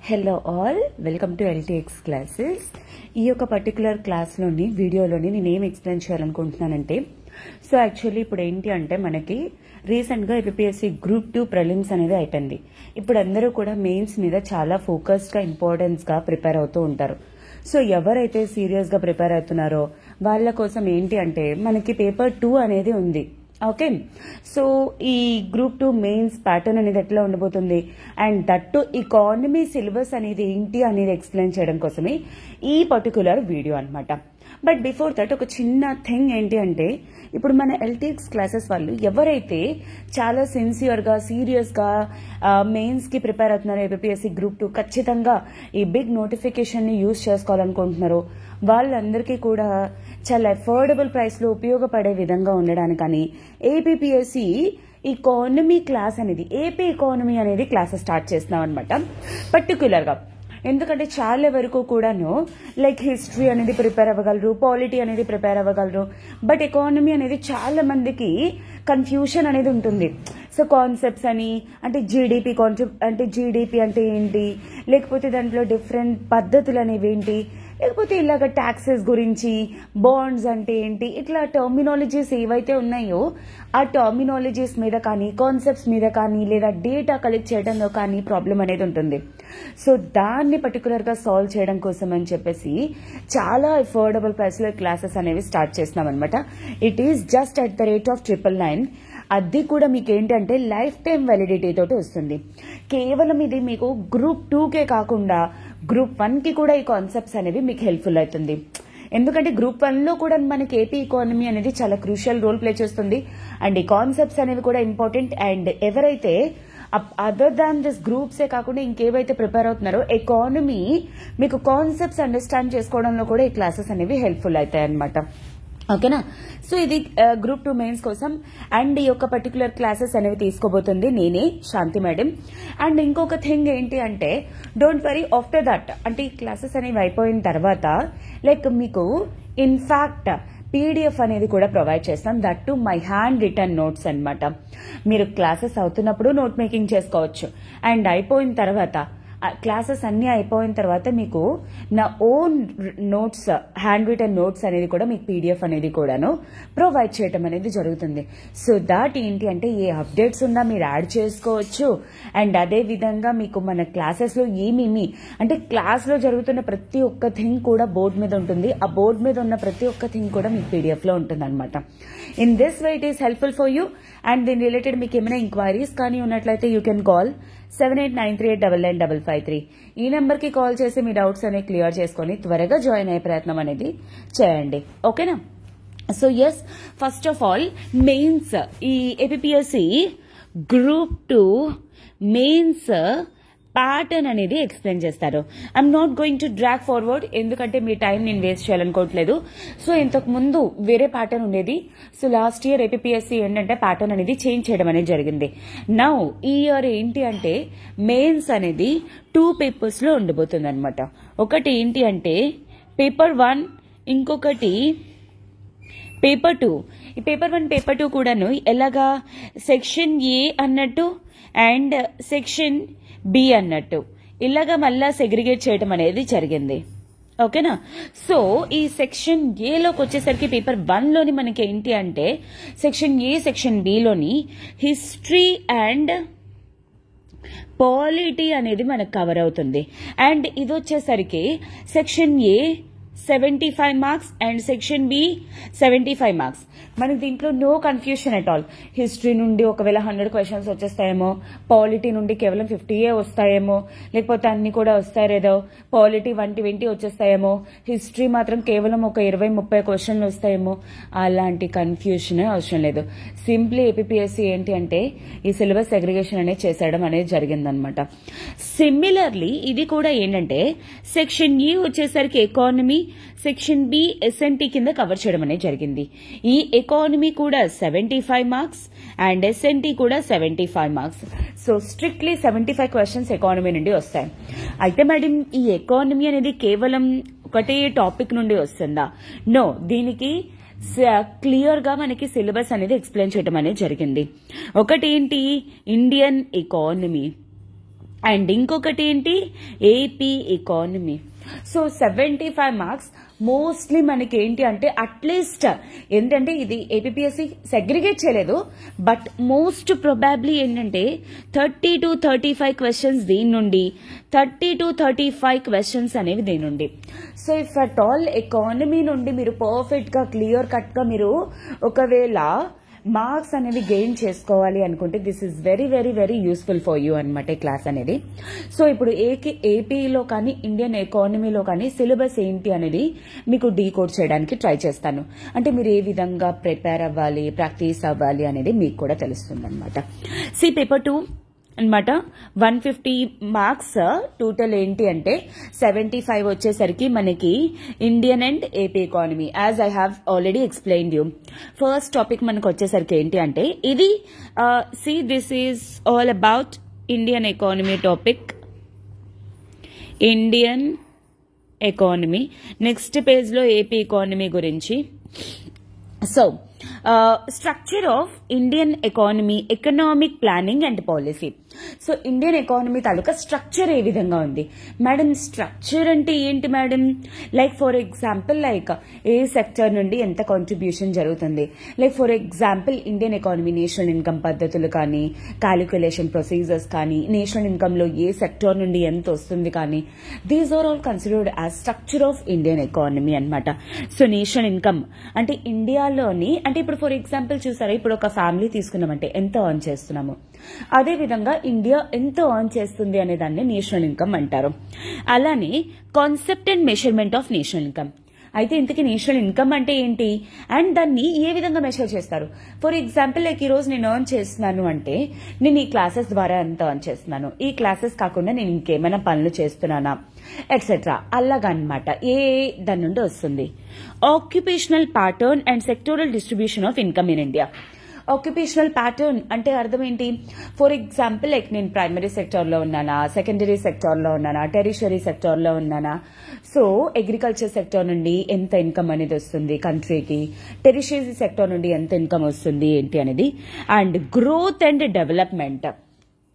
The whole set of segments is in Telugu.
Hello all, welcome to LTX classes. ఈ యొక్క పర్టికులర్ క్లాస్లోని వీడియోలోని నేను ఏం ఎక్స్ప్లెయిన్ చేయాలనుకుంటున్నానంటే, సో యాక్చువల్లీ ఇప్పుడు ఏంటి అంటే మనకి రీసెంట్గా ఏపీఎస్సీ గ్రూప్ 2 ప్రిలిమ్స్ అనేది అయిపోయింది. ఇప్పుడు అందరూ కూడా మెయిన్స్ మీద చాలా ఫోకస్డ్గా ఇంపార్టెన్స్గా ప్రిపేర్ అవుతూ ఉంటారు. సో ఎవరైతే సీరియస్గా ప్రిపేర్ అవుతున్నారో వాళ్ళ కోసం ఏంటి అంటే మనకి పేపర్ 2 అనేది ఉంది. ఓకే, సో ఈ గ్రూప్ 2 మెయిన్స్ ప్యాటర్న్ అనేది ఎట్లా ఉండబోతుంది అండ్ దట్టు ఎకానమీ సిలబస్ అనేది ఏంటి అనేది ఎక్స్ప్లెయిన్ చేయడం కోసమే ఈ పర్టికులర్ వీడియో అనమాట. బట్ బిఫోర్ దట్ ఒక చిన్న థింగ్ ఏంటి అంటే, ఇప్పుడు మన LTX క్లాసెస్ వాళ్ళు ఎవరైతే చాలా సిన్సియర్గా సీరియస్గా మెయిన్స్కి ప్రిపేర్ అవుతున్నారో, ఏపీఎస్సీ గ్రూప్ 2 ఖచ్చితంగా ఈ బిగ్ నోటిఫికేషన్ని యూజ్ చేసుకోవాలనుకుంటున్నారో వాళ్ళందరికీ కూడా చాలా అఫోర్డబుల్ ప్రైస్లో ఉపయోగపడే విధంగా ఉండడానికని ఏపీఎస్సీ ఎకానమీ క్లాస్ అనేది, ఏపీ ఎకానమీ అనేది క్లాసెస్ స్టార్ట్ చేస్తున్నాం అనమాట. పర్టికులర్గా ఎందుకంటే చాలా వరకు కూడాను లైక్ హిస్టరీ అనేది ప్రిపేర్ అవ్వగలరు, పాలిటీ అనేది ప్రిపేర్ అవ్వగలరు, బట్ ఎకానమీ అనేది చాలా మందికి కన్ఫ్యూషన్ అనేది ఉంటుంది. సో కాన్సెప్ట్స్ అని అంటే జీడిపి కాన్సెప్ట్ అంటే జీడిపి అంటే ఏంటి, లేకపోతే దాంట్లో డిఫరెంట్ పద్ధతులు అనేవి ఏంటి, లేకపోతే ఇలాగ ట్యాక్సెస్ గురించి, బాండ్స్ అంటే ఏంటి, ఇట్లా టర్మినాలజీస్ ఏవైతే ఉన్నాయో ఆ టర్మినాలజీస్ మీద కానీ, కాన్సెప్ట్స్ మీద కానీ, లేదా డేటా కలెక్ట్ చేయడంలో కానీ ప్రాబ్లం అనేది ఉంటుంది. సో దాన్ని పర్టికులర్గా సాల్వ్ చేయడం కోసం అని చెప్పేసి చాలా అఫోర్డబుల్ ప్రైస్లో క్లాసెస్ అనేవి స్టార్ట్ చేస్తున్నాం అనమాట. It is just at the rate of 999. అది కూడా మీకు ఏంటంటే లైఫ్ టైం వ్యాలిడిటీ తోటి వస్తుంది. కేవలం ఇది మీకు గ్రూప్ 2కే కాకుండా గ్రూప్ 1కి కూడా ఈ కాన్సెప్ట్స్ అనేవి మీకు హెల్ప్ఫుల్ అవుతుంది. ఎందుకంటే గ్రూప్ 1లో కూడా మనకి ఏపీ ఎకానమీ అనేది చాలా క్రూషియల్ రోల్ ప్లే చేస్తుంది అండ్ ఈ కాన్సెప్ట్స్ అనేవి కూడా ఇంపార్టెంట్. అండ్ ఎవరైతే అదర్ దాన్ దిస్ గ్రూప్సే కాకుండా ఇంకేవైతే ప్రిపేర్ అవుతున్నారో ఎకానమీ మీకు కాన్సెప్ట్స్ అండర్స్టాండ్ చేసుకోవడంలో కూడా ఈ క్లాసెస్ అనేవి హెల్ప్ఫుల్ అవుతాయి అనమాట. ఓకేనా, సో ఇది గ్రూప్ 2 మెయిన్స్ కోసం అండ్ ఈ యొక్క పర్టికులర్ క్లాసెస్ అనేవి తీసుకోబోతుంది నేనే, శాంతి మేడం. అండ్ ఇంకొక థింగ్ ఏంటి అంటే, డోంట్ వరీ ఆఫ్టర్ దట్ అంటే ఈ క్లాసెస్ అనేవి అయిపోయిన తర్వాత లైక్ మీకు ఇన్ఫాక్ట్ PDF అనేది కూడా ప్రొవైడ్ చేస్తాం, that to my hand written notes అనమాట. మీరు క్లాసెస్ అవుతున్నప్పుడు నోట్ మేకింగ్ చేసుకోవచ్చు అండ్ అయిపోయిన తర్వాత క్లాసెస్ అన్ని అయిపోయిన తర్వాత మీకు నా own notes, hand written notes అనేది కూడా మీకు PDF అనేది కూడాను ప్రొవైడ్ చేయటం అనేది జరుగుతుంది. సో దాట్ ఏంటి అంటే ఏ అప్డేట్స్ ఉన్నా మీరు యాడ్ చేసుకోవచ్చు అండ్ అదే విధంగా మీకు మన క్లాసెస్లో ఏమేమి అంటే క్లాస్లో జరుగుతున్న ప్రతి ఒక్క థింగ్ కూడా బోర్డు మీద ఉంటుంది. ఆ బోర్డు మీద ఉన్న ప్రతి ఒక్క థింగ్ కూడా మీకు PDFలో ఉంటుంది అనమాట. In this way it is helpful for you. And దీని రిలేటెడ్ మీకు ఏమైనా ఇంక్వైరీస్ కానీ ఉన్నట్లయితే యూ కెన్ కాల్ 7893899553. ఈ నెంబర్కి కాల్ చేసి మీ డౌట్స్ అనేవి క్లియర్ చేసుకొని త్వరగా జాయిన్ అయ్యే ప్రయత్నం అనేది చేయండి. ఓకేనా, so yes, first of all mains ఈ ఏపీఎస్సీ గ్రూప్ 2 మెయిన్స్ ప్యాటర్న్ అనేది ఎక్స్ప్లెయిన్ చేస్తారు. I'm not going to drag forward, ఎందుకంటే మీ టైం నేను వేస్ట్ చేయాలనుకోవట్లేదు. సో ఇంతకు ముందు వేరే ప్యాటర్న్ ఉండేది. సో లాస్ట్ ఇయర్ ఏపీఎస్సీ ఏంటంటే ప్యాటర్న్ అనేది చేంజ్ చేయడం అనేది జరిగింది. నౌ ఈ ఇయర్ ఏంటి అంటే మెయిన్స్ అనేది 2 పేపర్స్లో ఉండబోతుంది అనమాట. ఒకటి ఏంటి అంటే పేపర్ 1, ఇంకొకటి పేపర్ 2. ఈ పేపర్ 1 పేపర్ 2 కూడాను ఎలాగా సెక్షన్ A అన్నట్టు అండ్ సెక్షన్ B అన్నట్టు ఇలాగా మళ్ళా సెగ్రిగేట్ చేయడం అనేది జరిగింది. ఓకేనా, సో ఈ సెక్షన్ ఏలోకి వచ్చేసరికి పేపర్ 1లోని మనకి ఏంటి అంటే సెక్షన్ A, సెక్షన్ Bలోని హిస్టరీ అండ్ పాలిటీ అనేది మనకు కవర్ అవుతుంది. అండ్ ఇది వచ్చేసరికి section A 75 marks and section B 75 marks. మనకి దీంట్లో no confusion at all. History నుండి ఒకవేళ 100 క్వశ్చన్స్ వచ్చేస్తాయేమో, పాలిటీ నుండి కేవలం 50 వస్తాయేమో, లేకపోతే అన్ని కూడా వస్తాయేదో, పాలిటీ 120 వచ్చేస్తాయేమో, హిస్టరీ మాత్రం కేవలం ఒక 20-30 క్వశ్చన్లు వస్తాయేమో, అలాంటి కన్ఫ్యూషన్ అవసరం లేదు. సింప్లీ ఏపీఎస్సీ ఏంటి అంటే ఈ సిలబస్ సెగ్రిగేషన్ అనేది చేసేయడం అనేది జరిగిందనమాట. సిమిలర్లీ ఇది కూడా ఏంటంటే సెక్షన్ E వచ్చేసరికి ఎకానమీ, సెక్షన్ B SNT కింద కవర్ చేయడం అనేది జరిగింది. ఈ ఎకానమీ కూడా 75 మార్క్స్ అండ్ SNT కూడా 75 marks. So strictly 75 questions economy నుండి వస్తాయి. అయితే మేడం ఈ ఎకానమీ అనేది కేవలం ఒకటే టాపిక్ నుండి వస్తుందా? నో, దీనికి క్లియర్ గా మనకి సిలబస్ అనేది ఎక్స్ప్లెయిన్ చేయడం అనేది జరిగింది. ఒకటేంటి ఇండియన్ ఎకానమీ, అండ్ ఇంకొకటి ఏంటి, AP economy. So 75 marks mostly మనకి ఏంటి అంటే అట్లీస్ట్ ఏంటంటే ఇది ఏపీఎస్సీ సెగ్రిగేట్ చేయలేదు, బట్ మోస్ట్ ప్రొబాబ్లీ ఏంటంటే 30 to 35 క్వశ్చన్స్ దీని నుండి, 30 to 35 క్వశ్చన్స్ అనేవి దీని నుండి. So if at all economy నుండి మీరు పర్ఫెక్ట్ గా క్లియర్ కట్ గా మీరు ఒకవేళ మార్క్స్ అనేవి గెయిన్ చేసుకోవాలి అనుకుంటే this is very very very useful for you అనమాట ఈ క్లాస్ అనేది. సో ఇప్పుడు ఏపీలో కానీ ఇండియన్ ఎకానమీలో కానీ సిలబస్ ఏంటి అనేది మీకు డీకోడ్ చేయడానికి ట్రై చేస్తాను. అంటే మీరు ఏ విధంగా ప్రిపేర్ అవ్వాలి, ప్రాక్టీస్ అవ్వాలి అనేది మీకు కూడా తెలుస్తుంది అనమాట. సి పేపర్ 2 అనమాట 150 మార్క్స్ టోటల్ ఏంటి అంటే 75 వచ్చేసరికి మనకి Indian and AP economy. As I have already explained you. First topic మనకు వచ్చేసరికి ఏంటి అంటే ఇది see this is all about Indian economy topic, Indian economy. Next page లో ఏపీ ఎకానమీ గురించి. So structure of Indian economy, economic planning and policy. So Indian economy తాలూకా స్ట్రక్చర్ ఏ విధంగా ఉంది మేడం? స్ట్రక్చర్ అంటే ఏంటి madam? Like for example like ఏ సెక్టర్ నుండి ఎంత కాంట్రిబ్యూషన్ జరుగుతుంది, like for example Indian economy national income పద్ధతులు కానీ, క్యాలిక్యులేషన్ ప్రొసీజర్స్ కానీ, నేషనల్ ఇన్కమ్ లో ఏ సెక్టర్ నుండి ఎంత వస్తుంది కానీ, these are all considered as structure of Indian economy అనమాట. సో నేషనల్ ఇన్కమ్ అంటే ఇండియాలోని, అంటే ఇప్పుడు ఫర్ ఎగ్జాంపుల్ చూసారా, ఇప్పుడు ఒక ఫ్యామిలీ తీసుకున్నామంటే ఎంత ఎర్న్ చేస్తున్నాము, అదే విధంగా ఇండియా ఎంత ఎర్న్ చేస్తుంది అనే దాన్ని నేషనల్ ఇన్కమ్ అంటారు. అలానే concept and measurement of national income. అయితే ఇంతకీ నేషనల్ ఇన్కమ్ అంటే ఏంటి అండ్ దాన్ని ఏ విధంగా మెజర్ చేస్తారు? ఫర్ ఎగ్జాంపుల్ లైక్ ఈ రోజు నేను ఎర్న్ చేస్తున్నాను అంటే నేను ఈ క్లాసెస్ ద్వారా ఎంత ఎర్న్ చేస్తున్నాను, ఈ క్లాసెస్ కాకుండా నేను ఇంకేమైనా పనులు చేస్తున్నానా ఎట్సెట్రా, అలాగనమాట. దాని నుండి వస్తుంది. Occupational pattern and sectoral distribution of income in India. Occupational pattern అంటే అర్థం ఏంటి? ఫర్ ఎగ్జాంపుల్ లైక్ నేను ప్రైమరీ సెక్టర్ లో ఉన్నానా, సెకండరీ సెక్టర్ లో ఉన్నానా, టెరిషరీ సెక్టర్ లో ఉన్నానా. సో అగ్రికల్చర్ సెక్టర్ నుండి ఎంత ఇన్కమ్ అనేది వస్తుంది కంట్రీకి, టెరిషరీ సెక్టర్ నుండి ఎంత ఇన్కమ్ వస్తుంది ఏంటి అనేది. And growth and development.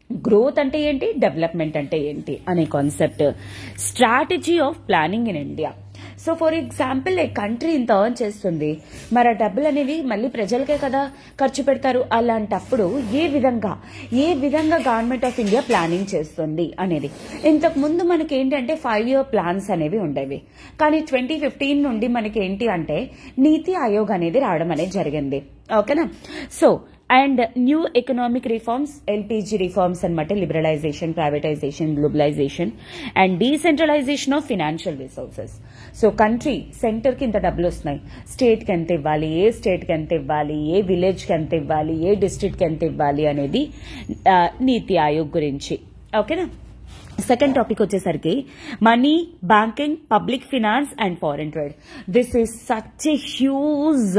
Growth అంటే ఏంటి, డెవలప్మెంట్ అంటే ఏంటి అనే concept. Strategy of planning in India. So for example like country ఇంత ఎర్న్ చేస్తుంది, మరి ఆ డబ్బులు అనేవి మళ్ళీ ప్రజలకే కదా ఖర్చు పెడతారు. అలాంటప్పుడు ఏ విధంగా గవర్నమెంట్ ఆఫ్ ఇండియా ప్లానింగ్ చేస్తుంది అనేది. ఇంతకు ముందు మనకి ఏంటంటే 5 year ప్లాన్స్ అనేవి ఉండేవి, కానీ 2015 నుండి మనకి ఏంటి అంటే నీతి ఆయోగ్ అనేది రావడం అనేది జరిగింది. ఓకేనా? So and new economic reforms, LPG reforms అనమాట, liberalisation, privatisation, globalisation and decentralisation of financial resources. So country centre కి ఇంత డబ్బులు వస్తున్నాయి, స్టేట్ కి ఎంత ఇవ్వాలి, ఏ స్టేట్ కి ఎంత ఇవ్వాలి, ఏ విలేజ్ కి ఎంత ఇవ్వాలి, ఏ డిస్ట్రిక్ట్ కి ఎంత ఇవ్వాలి అనేది నీతి ఆయోగ్ గురించి. ఓకేనా? సెకండ్ టాపిక్ వచ్చేసరికి money, banking, public finance and foreign trade. This is such a huge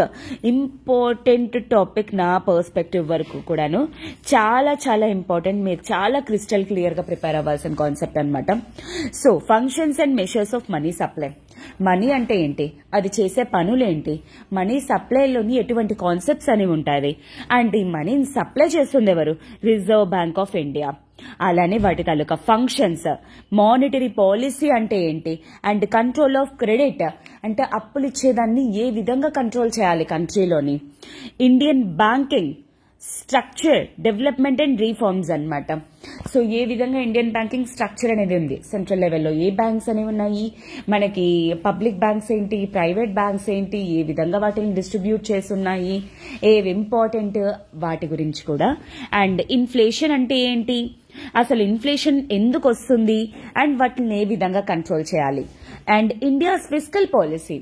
important topic నా పర్స్పెక్టివ్ వరకు కూడాను. చాలా చాలా ఇంపార్టెంట్, మీరు చాలా క్రిస్టల్ క్లియర్ గా ప్రిపేర్ అవ్వాల్సిన కాన్సెప్ట్ అనమాట. So functions and measures of money supply. Money అంటే ఏంటి, అది చేసే పనులేంటి, మనీ సప్లైలోని ఎటువంటి కాన్సెప్ట్స్ అనేవి ఉంటాయి, అండ్ ఈ మనీని సప్లై చేస్తుంది ఎవరు, రిజర్వ్ బ్యాంక్ ఆఫ్ ఇండియా. అలానే వాటి తాలూకా ఫంక్షన్స్, మానిటరీ పాలసీ అంటే ఏంటి, అండ్ కంట్రోల్ ఆఫ్ క్రెడిట్ అంటే అప్పులు ఇచ్చేదాన్ని ఏ విధంగా కంట్రోల్ చేయాలి కంట్రీలోని. Indian banking structure, development and reforms అనమాట. సో ఏ విధంగా ఇండియన్ బ్యాంకింగ్ స్ట్రక్చర్ అనేది ఉంది, సెంట్రల్ లెవెల్లో ఏ బ్యాంక్స్ అనేవి ఉన్నాయి, మనకి పబ్లిక్ బ్యాంక్స్ ఏంటి, ప్రైవేట్ బ్యాంక్స్ ఏంటి, ఏ విధంగా వాటిని డిస్ట్రిబ్యూట్ చేస్తున్నాయి, ఏవి ఇంపార్టెంట్ వాటి గురించి కూడా. అండ్ ఇన్ఫ్లేషన్ అంటే ఏంటి, అసలు ఇన్ఫ్లేషన్ ఎందుకు వస్తుంది అండ్ వాటిని ఏ విధంగా కంట్రోల్ చేయాలి. And India's fiscal policy,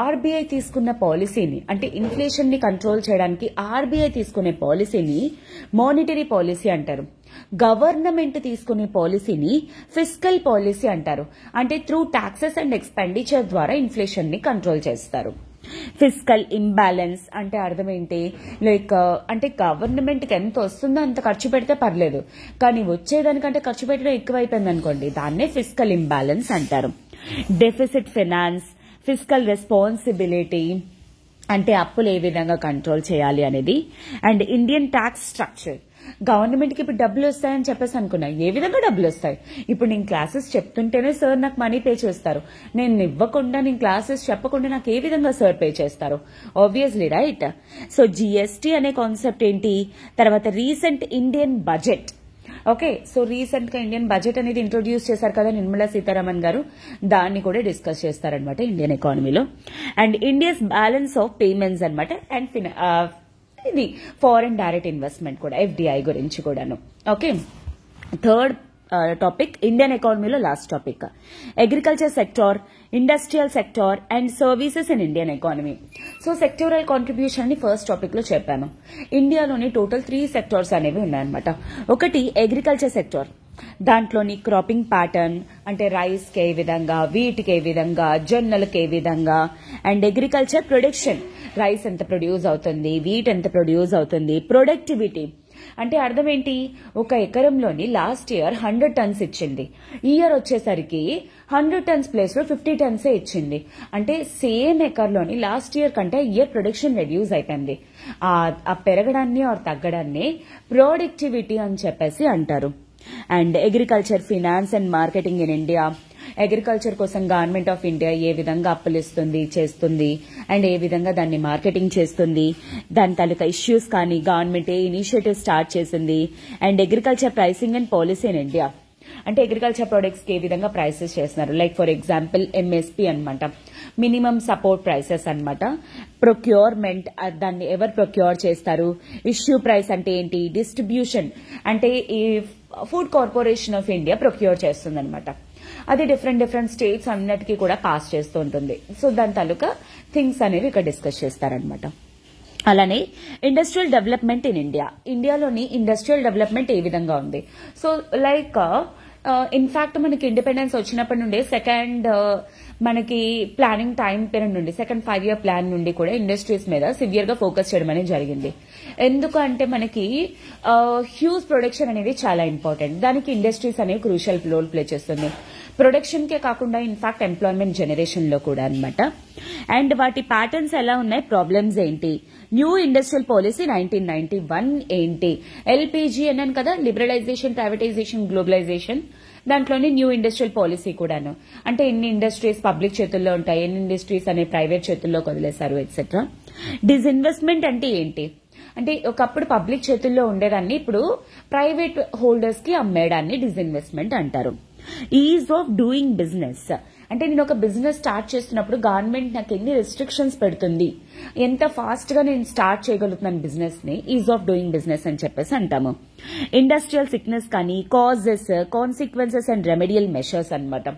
RBI తీసుకున్న పాలసీని, అంటే ఇన్ఫ్లేషన్ ని కంట్రోల్ చేయడానికి ఆర్బీఐ తీసుకునే పాలసీని మానిటరీ పాలసీ అంటారు. గవర్నమెంట్ తీసుకునే పాలసీని ఫిస్కల్ పాలసీ అంటారు. అంటే త్రూ టాక్సెస్ అండ్ ఎక్స్పెండిచర్ ద్వారా ఇన్ఫ్లేషన్ ని కంట్రోల్ చేస్తారు. ఫిస్కల్ ఇంబ్యాలెన్స్ అంటే అర్థం ఏంటి, లైక్ అంటే గవర్నమెంట్ కి ఎంత వస్తుందో అంత ఖర్చు పెడితే పర్లేదు, కానీ వచ్చేదానికంటే ఖర్చు పెట్టడం ఎక్కువైపోయింది అనుకోండి, దాన్నే ఫిస్కల్ ఇంబ్యాలెన్స్ అంటారు. డెఫిసిట్ ఫైనాన్స్, ఫిస్కల్ రెస్పాన్సిబిలిటీ అంటే అప్పులు ఏ విధంగా కంట్రోల్ చేయాలి అనేది. అండ్ ఇండియన్ ట్యాక్స్ స్ట్రక్చర్, గవర్నమెంట్కి ఇప్పుడు డబ్బులు వస్తాయని చెప్పేసి అనుకున్నా. ఏ విధంగా డబ్బులు వస్తాయి? ఇప్పుడు నేను క్లాసెస్ చెప్తుంటేనే సార్ నాకు మనీ పే చేస్తారు. నేను ఇవ్వకుండా, నేను క్లాసెస్ చెప్పకుండా నాకు ఏ విధంగా సార్ పే చేస్తారు? Obviously right. సో జిఎస్టీ అనే కాన్సెప్ట్ ఏంటి? తర్వాత recent Indian budget. Okay, so recent గా ఇండియన్ బడ్జెట్ అనేది ఇంట్రొడ్యూస్ చేశారు కదా నిర్మలా సీతారామన్ గారు, దాన్ని కూడా డిస్కస్ చేస్తారనమాట ఇండియన్ ఎకానమీలో. And India's balance of payments అనమాట. అండ్ ఇది ఫారెన్ డైరెక్ట్ ఇన్వెస్ట్మెంట్ కూడా, ఎఫ్డిఐ గురించి కూడాను. ఓకే, థర్డ్ టాపిక్ ఇండియన్ ఎకానమీలో last topic agriculture sector, industrial sector and services in Indian economy. So sectoral contribution అని ఫస్ట్ టాపిక్ లో చెప్పాను. ఇండియాలోని టోటల్ 3 సెక్టార్స్ అనేవి ఉన్నాయన్నమాట. ఒకటి అగ్రికల్చర్ సెక్టార్, దాంట్లోని క్రాపింగ్ ప్యాటర్న్ అంటే రైస్ కి ఏ విధంగా, వీట్ కి ఏ విధంగా, జొన్నలకి ఏ విధంగా, అండ్ అగ్రికల్చర్ ప్రొడక్షన్, రైస్ ఎంత ప్రొడ్యూస్ అవుతుంది, వీట్ ఎంత ప్రొడ్యూస్ అవుతుంది, ప్రొడక్టివిటీ అంటే అర్థం ఏంటి? ఒక ఎకరంలోని లాస్ట్ ఇయర్ 100 టన్స్ ఇచ్చింది, ఈ ఇయర్ వచ్చేసరికి 100 టన్స్ ప్లేస్ లో 50 టన్సే ఇచ్చింది. అంటే సేమ్ ఎకర్లోని లాస్ట్ ఇయర్ కంటే ఇయర్ ప్రొడక్షన్ రెడ్యూస్ అయిపోయింది. ఆ పెరగడాన్ని ఆర్ తగ్గడాన్ని ప్రొడక్టివిటీ అని చెప్పేసి అంటారు. And agriculture finance and marketing in India, agriculture కోసం గవర్నమెంట్ ఆఫ్ ఇండియా ఏ విధంగా అప్పులు ఇస్తుంది, చేస్తుంది, అండ్ ఏ విధంగా దాన్ని మార్కెటింగ్ చేస్తుంది, దాని తాలూకా ఇష్యూస్ కానీ గవర్నమెంట్ ఏ ఇనిషియేటివ్ స్టార్ట్ చేసింది. And agriculture pricing and policy in India అంటే అగ్రికల్చర్ ప్రొడక్ట్స్ కి ఏ విధంగా ప్రైసెస్ చేస్తున్నారు. లైక్ ఫర్ ఎగ్జాంపుల్ ఎంఎస్పీ అనమాట, మినిమం సపోర్ట్ ప్రైసెస్ అనమాట. ప్రొక్యూర్మెంట్, దాన్ని ఎవరు ప్రొక్యూర్ చేస్తారు. ఇష్యూ ప్రైస్ అంటే ఏంటి? డిస్ట్రిబ్యూషన్ అంటే ఈ food corporation of India procure చేస్తుంది అనమాట. అది డిఫరెంట్ స్టేట్స్ అన్నిటికీ కూడా పాస్ చేస్తూ ఉంటుంది. సో దాని తాలూకా థింగ్స్ అనేవి ఇక్కడ డిస్కస్ చేస్తారనమాట. అలానే ఇండస్ట్రియల్ డెవలప్మెంట్ ఇన్ ఇండియా, ఇండియాలోని ఇండస్ట్రియల్ డెవలప్మెంట్ ఏ విధంగా ఉంది. సో లైక్ ఇన్ఫాక్ట్ మనకి ఇండిపెండెన్స్ వచ్చినప్పటి నుండి సెకండ్ మనకి ప్లానింగ్ టైం పీరియడ్ నుండి సెకండ్ 5-year ప్లాన్ నుండి కూడా ఇండస్ట్రీస్ మీద సివియర్ గా ఫోకస్ చేయడం అనేది జరిగింది. ఎందుకంటే మనకి హ్యూజ్ ప్రొడక్షన్ అనేది చాలా ఇంపార్టెంట్, దానికి ఇండస్ట్రీస్ అనేవి క్రూషియల్ రోల్ ప్లే చేస్తుంది. ప్రొడక్షన్ కే కాకుండా ఇన్ఫాక్ట్ ఎంప్లాయ్మెంట్ జనరేషన్ లో కూడా అనమాట. అండ్ వాటి ప్యాటర్న్స్ ఎలా ఉన్నాయి, ప్రాబ్లమ్స్ ఏంటి, న్యూ ఇండస్ట్రియల్ పాలసీ 1991 ఏంటి, ఎల్పీజీ అన్నాను కదా, లిబరలైజేషన్, ప్రైవేటైజేషన్, గ్లోబలైజేషన్, దాంట్లోనే న్యూ ఇండస్ట్రియల్ పాలసీ కూడాను. అంటే ఎన్ని ఇండస్ట్రీస్ పబ్లిక్ చేతుల్లో ఉంటాయి, ఎన్ని ఇండస్ట్రీస్ అనే ప్రైవేట్ చేతుల్లో వదిలేశారు, ఎట్సెట్రా. డిస్ఇన్వెస్ట్మెంట్ అంటే ఏంటి అంటే ఒకప్పుడు పబ్లిక్ చేతుల్లో ఉండేదాన్ని ఇప్పుడు ప్రైవేట్ హోల్డర్స్ కి అమ్మేయడాన్ని డిస్ఇన్వెస్ట్మెంట్ అంటారు. ఈజ్ ఆఫ్ డూయింగ్ బిజినెస్ అంటే నేను ఒక బిజినెస్ స్టార్ట్ చేస్తున్నప్పుడు గవర్నమెంట్ నాకు ఎన్ని రెస్ట్రిక్షన్స్ పెడుతుంది, ఎంత ఫాస్ట్ గా నేను స్టార్ట్ చేయగలుగుతున్నాను బిజినెస్ ని, ఈజ్ ఆఫ్ డూయింగ్ బిజినెస్ అని చెప్పేసి అంటాము. ఇండస్ట్రియల్ సిక్నెస్ కానీ causes, consequences and remedial measures అన్నమాట.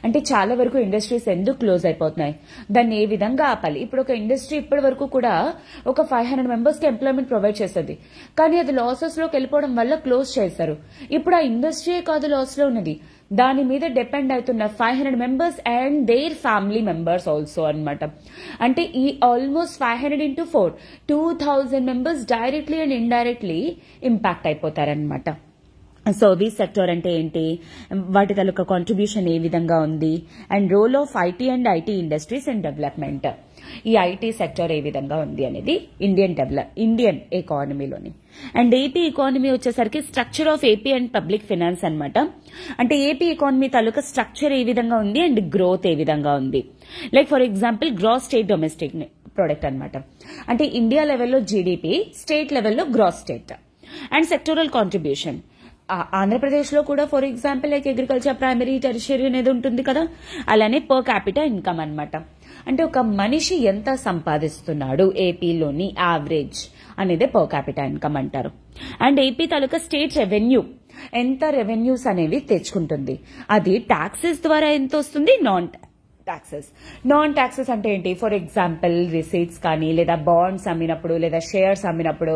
అంటే చాలా వరకు ఇండస్ట్రీస్ ఎందుకు క్లోజ్ అయిపోతున్నాయి, దాన్ని ఏ విధంగా ఆపాలి. ఇప్పుడు ఒక ఇండస్ట్రీ ఇప్పటి వరకు కూడా ఒక 500 మెంబర్స్ కి ఎంప్లాయ్మెంట్ ప్రొవైడ్ చేస్తుంది, కానీ అది లాసెస్ లోకి వెళ్ళిపోవడం వల్ల క్లోజ్ చేస్తారు. ఇప్పుడు ఆ ఇండస్ట్రీ కాదు లాస్ లో ఉన్నది, దాని మీద డిపెండ్ అవుతున్న 500 members and their family members also అన్నమాట. అంటే ఈ almost 500 into 4 2000 members directly and indirectly impact అయిపోతారనమాట. సర్వీస్ సెక్టర్ అంటే ఏంటి, వాటి తాలూకా కాంట్రిబ్యూషన్ ఏ విధంగా ఉంది, and role of IT and IT industries and development, ఈ ఐటీ సెక్టర్ ఏ విధంగా ఉంది అనేది ఇండియన్ ఎకానమీలోని. అండ్ ఏపీ ఎకానమీ వచ్చేసరికి structure of AP and public finance అనమాట. అంటే ఏపీ ఎకానమీ తాలూకా స్ట్రక్చర్ ఏ విధంగా ఉంది అండ్ గ్రోత్ ఏ విధంగా ఉంది. Like for example gross state domestic product అనమాట. అంటే ఇండియా లెవెల్లో జీడీపీ, స్టేట్ లెవెల్లో gross state. And sectoral contribution Andhra Pradesh లో కూడా for example like agriculture, primary, tertiary అనేది ఉంటుంది కదా, అలానే పర్ క్యాపిటల్ ఇన్కమ్ అనమాట. అంటే ఒక మనిషి ఎంత సంపాదిస్తున్నాడు ఏపీలోని యావరేజ్ అనేది పర్ క్యాపిటల్ ఇన్కమ్ అంటారు. And AP taluka state revenue ఎంత రెవెన్యూస్ అనేవి తెచ్చుకుంటుంది, అది టాక్సెస్ ద్వారా ఎంత వస్తుంది, నాన్ ట్యాక్సెస్ అంటే ఏంటి, ఫర్ ఎగ్జాంపుల్ రిసీట్స్ కానీ లేదా బాండ్స్ అమ్మినప్పుడు లేదా షేర్స్ అమ్మినప్పుడు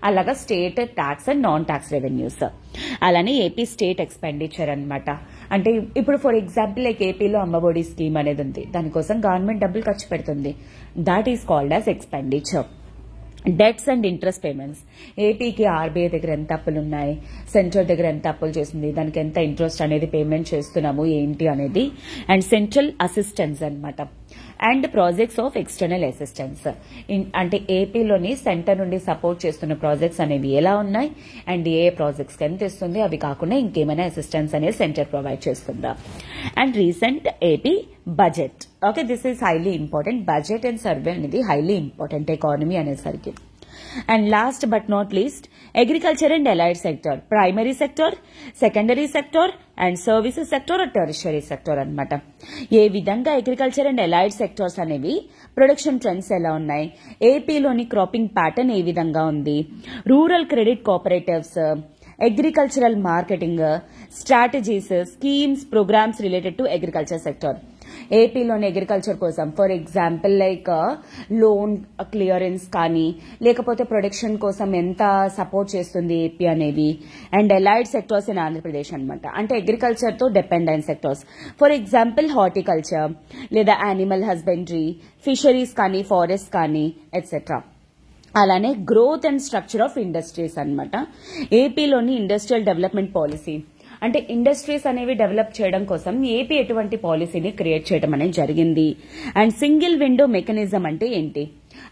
అలాగా state tax and non tax revenues. అలానే ఏపీ స్టేట్ ఎక్స్పెండిచర్ అనమాట. అంటే ఇప్పుడు ఫర్ ఎగ్జాంపుల్ లైక్ ఏపీలో అమ్మఒడి స్కీమ్ అనేది ఉంది, దానికోసం గవర్నమెంట్ డబ్బులు ఖర్చు పెడుతుంది, that is called as expenditure. Debts and interest payments. ఏపీకి ఆర్బీఐ దగ్గర ఎంత అప్పులు ఉన్నాయి, సెంట్రల్ దగ్గర ఎంత అప్పులు చేసింది, దానికి ఎంత ఇంట్రెస్ట్ అనేది పేమెంట్ చేస్తున్నాము ఏంటి అనేది, అండ్ సెంట్రల్ అసిస్టెన్స్ అన్నమాట. And projects of external assistance, అంటే ఏపీలోని సెంటర్ నుండి సపోర్ట్ చేస్తున్న ప్రాజెక్ట్స్ అనేవి ఎలా ఉన్నాయి అండ్ ఏ ప్రాజెక్ట్స్ కి ఎంత ఇస్తుంది, అవి కాకుండా ఇంకేమైనా అసిస్టెన్స్ అనేది సెంటర్ ప్రొవైడ్ చేస్తుందా. And recent AP budget. Okay, this is highly important. Budget and survey అనేది హైలీ ఇంపార్టెంట్ ఎకానమీ అనేసరికి. And last but not least agriculture and allied sector, primary sector, secondary sector and services sector, tertiary sector అన్నమాట. ఏ విధంగా అగ్రికల్చర్ అండ్ అలైడ్ సెక్టర్స్ అనేవి ప్రొడక్షన్ ట్రెండ్స్ ఎలా ఉన్నాయి, ఏపీలోని క్రాపింగ్ ప్యాటర్న్ ఏ విధంగా ఉంది, rural credit cooperatives, agricultural marketing strategies, schemes, programmes related to agriculture sector. ఏపీలోని అగ్రికల్చర్ కోసం for example like loan clearance కానీ, లేకపోతే ప్రొడక్షన్ కోసం ఎంత సపోర్ట్ చేస్తుంది ఏపీ అనేది. And allied sectors in Andhra Pradesh అనమాట, అంటే అగ్రికల్చర్ తో డిపెండ్ అయిన సెక్టర్స్. ఫర్ ఎగ్జాంపుల్ హార్టికల్చర్ లేదా యానిమల్ హస్బెండరీ, ఫిషరీస్ కానీ, ఫారెస్ట్ కానీ ఎట్సెట్రా. అలానే growth and structure of industries అన్నమాట. ఏపీలోని ఇండస్ట్రియల్ డెవలప్మెంట్ పాలసీ, అంటే ఇండస్ట్రీస్ అనేవి డెవలప్ చేయడం కోసం ఏపీ ఎటువంటి పాలసీని క్రియేట్ చేయడం అనేది జరిగింది. అండ్ సింగిల్ విండో మెకానిజం అంటే ఏంటి,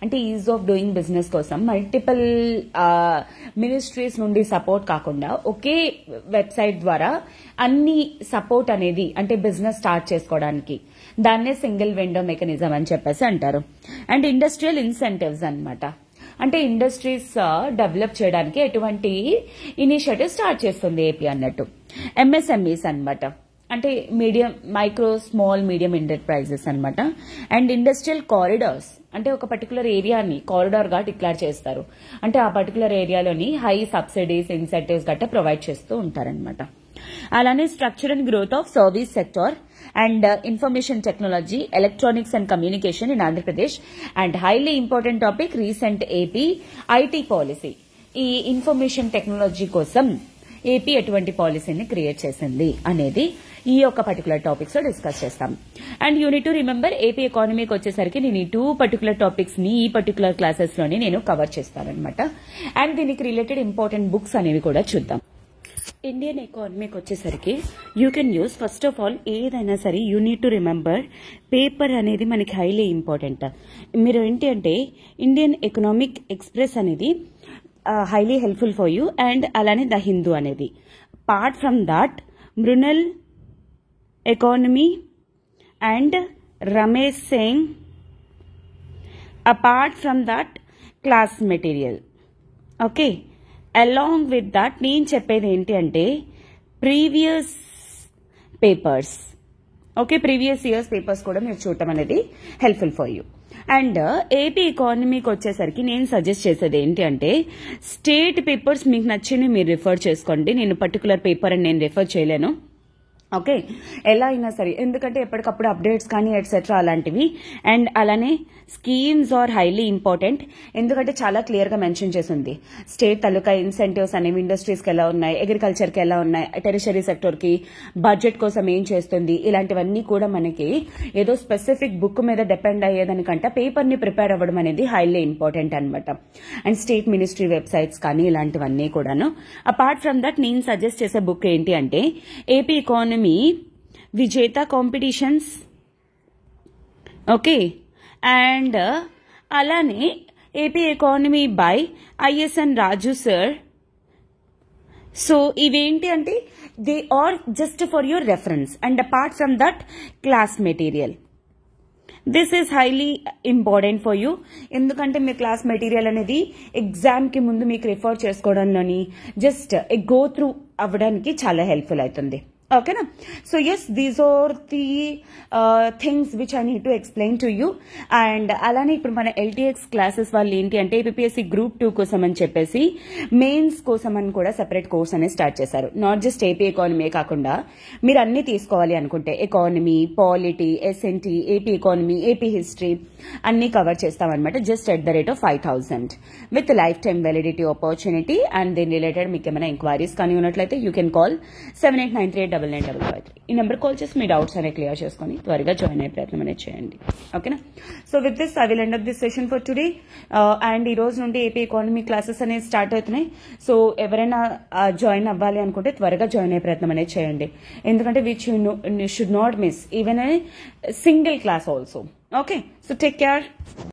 అంటే ఈజ్ ఆఫ్ డూయింగ్ బిజినెస్ కోసం మల్టిపుల్ మినిస్ట్రీస్ నుండి సపోర్ట్ కాకుండా ఒకే వెబ్సైట్ ద్వారా అన్ని సపోర్ట్ అనేది, అంటే బిజినెస్ స్టార్ట్ చేసుకోవడానికి, దాన్నే సింగిల్ విండో మెకానిజం అని చెప్పేసి అంటారు. అండ్ ఇండస్ట్రియల్ ఇన్సెంటివ్స్ అన్నమాట, అంటే ఇండస్ట్రీస్ డెవలప్ చేయడానికి ఎటువంటి ఇనిషియేటివ్ స్టార్ట్ చేస్తుంది ఏపీ అన్నట్టు. ఎంఎస్ఎంఈస్ అన్నమాట, అంటే medium, micro, small, medium enterprises అన్నమాట. అండ్ ఇండస్ట్రియల్ కారిడార్స్, అంటే ఒక పర్టికులర్ ఏరియాని కారిడార్ గా డిక్లేర్ చేస్తారు, అంటే ఆ పర్టికులర్ ఏరియాలోని హై సబ్సిడీస్, ఇన్సెంటివ్స్ గట్రా ప్రొవైడ్ చేస్తూ ఉంటారనమాట. అలానే structure and growth of service sector and information technology, electronics and communication in Andhra Pradesh. And highly important topic recent AP IT policy. ఈ ఇన్ఫర్మేషన్ టెక్నాలజీ కోసం ఏపీ ఎటువంటి పాలసీని క్రియేట్ చేసింది అనేది ఈ యొక్క పర్టికులర్ టాపిక్స్ లో డిస్కస్ చేస్తాం. And unit to remember, AP ఎకానమీకి వచ్చేసరికి నేను ఈ 2 పర్టికులర్ టాపిక్స్ ని ఈ పర్టికులర్ క్లాసెస్ లోనే నేను కవర్ చేస్తానన్నమాట. అండ్ దీనికి రిలేటెడ్ ఇంపార్టెంట్ బుక్స్ అనేవి కూడా చూద్దాం. ఇండియన్ ఎకానమీకి వచ్చేసరికి you can use, first of all ఏదైనా సరే you need to remember paper అనేది మనకి హైలీ ఇంపార్టెంట్. మీరు ఏంటి అంటే ఇండియన్ ఎకనామిక్ ఎక్స్ప్రెస్ అనేది హైలీ హెల్ప్ఫుల్ ఫర్ యూ, అండ్ అలానే ద హిందూ అనేది. Apart from that Mrunal economy and Ramesh Singh. Apart from that class material. Okay, along with that నేను చెప్పేది ఏంటి అంటే previous papers. Okay, previous years papers కూడా మీరు చూడటం అనేది helpful for you. And AP ఎకానమీకి వచ్చేసరికి నేను సజెస్ట్ చేసేది ఏంటి అంటే స్టేట్ పేపర్స్ మీకు నచ్చినవి మీరు రిఫర్ చేసుకోండి. నేను పర్టికులర్ పేపర్ అని నేను రిఫర్ చేయలేను. ఓకే, ఎలా అయినా సరే, ఎందుకంటే ఎప్పటికప్పుడు అప్డేట్స్ కానీ ఎట్సెట్రా అలాంటివి. అండ్ అలానే స్కీమ్స్ ఆర్ హైలీ ఇంపార్టెంట్, ఎందుకంటే చాలా క్లియర్ గా మెన్షన్ చేసింది స్టేట్ తాలూకా ఇన్సెంటివ్స్ అనేవి ఇండస్ట్రీస్ కి ఎలా ఉన్నాయి, అగ్రికల్చర్ కి ఎలా ఉన్నాయి, టెరిషరీ సెక్టర్ కి బడ్జెట్ కోసం ఏం చేస్తుంది, ఇలాంటివన్నీ కూడా మనకి ఏదో స్పెసిఫిక్ బుక్ మీద డిపెండ్ అయ్యేదానికంటే పేపర్ ని ప్రిపేర్ అవ్వడం అనేది హైలీ ఇంపార్టెంట్ అనమాట. అండ్ స్టేట్ మినిస్ట్రీ వెబ్సైట్స్ కానీ ఇలాంటివన్నీ కూడాను. అపార్ట్ ఫ్రమ్ దట్ నేను సజెస్ట్ చేసే బుక్ ఏంటి అంటే AP economy Vijetha competitions. Okay, and అలానే AP economy by ISN Raju sir. So ఇవేంటి అంటే they are just for your reference. And apart from that class material, this is highly important for you, ఎందుకంటే మీ క్లాస్ మెటీరియల్ అనేది ఎగ్జామ్ కి ముందు మీకు రిఫర్ చేసుకోవడంలోని జస్ట్ గో త్రూ అవ్వడానికి చాలా హెల్ప్ఫుల్ అవుతుంది. ఓకేనా? So yes, these are the things which I need to explain to you. అండ్ అలానే ఇప్పుడు మన ఎల్టీఎక్స్ క్లాసెస్ వాళ్ళు ఏంటి అంటే ఏపీఎస్సీ గ్రూప్ 2 కోసం అని చెప్పేసి మెయిన్స్ కోసం అని కూడా సెపరేట్ కోర్స్ అనేది స్టార్ట్ చేశారు. నాట్ జస్ట్ ఏపీ ఎకానమీ కాకుండా మీరు అన్ని తీసుకోవాలి అనుకుంటే economy, polity, SNT, AP economy, AP history అన్ని కవర్ చేస్తామన్నమాట. Just at the rate of 5,000 with life time validity opportunity. అండ్ దీని రిలేటెడ్ మీకు ఏమైనా ఎంక్వైరీస్ కానీ ఉన్నట్లయితే యూ కెన్ కాల్ 7893 9955 ఈ నెంబర్ కాల్ చేసి మీ డౌట్స్ అనేవి క్లియర్ చేసుకొని త్వరగా జాయిన్ అయ్యే ప్రయత్నం అనేది చేయండి. ఓకేనా? So with this I will end up this session for today. And ఈ రోజు నుండి ఏపీ ఎకానమీ క్లాసెస్ అనేవి స్టార్ట్ అవుతున్నాయి. సో ఎవరైనా జాయిన్ అవ్వాలి అనుకుంటే త్వరగా జాయిన్ అయ్యే ప్రయత్నం అనేది చేయండి. ఎందుకంటే which you should not miss even a single class also. Okay, so take care.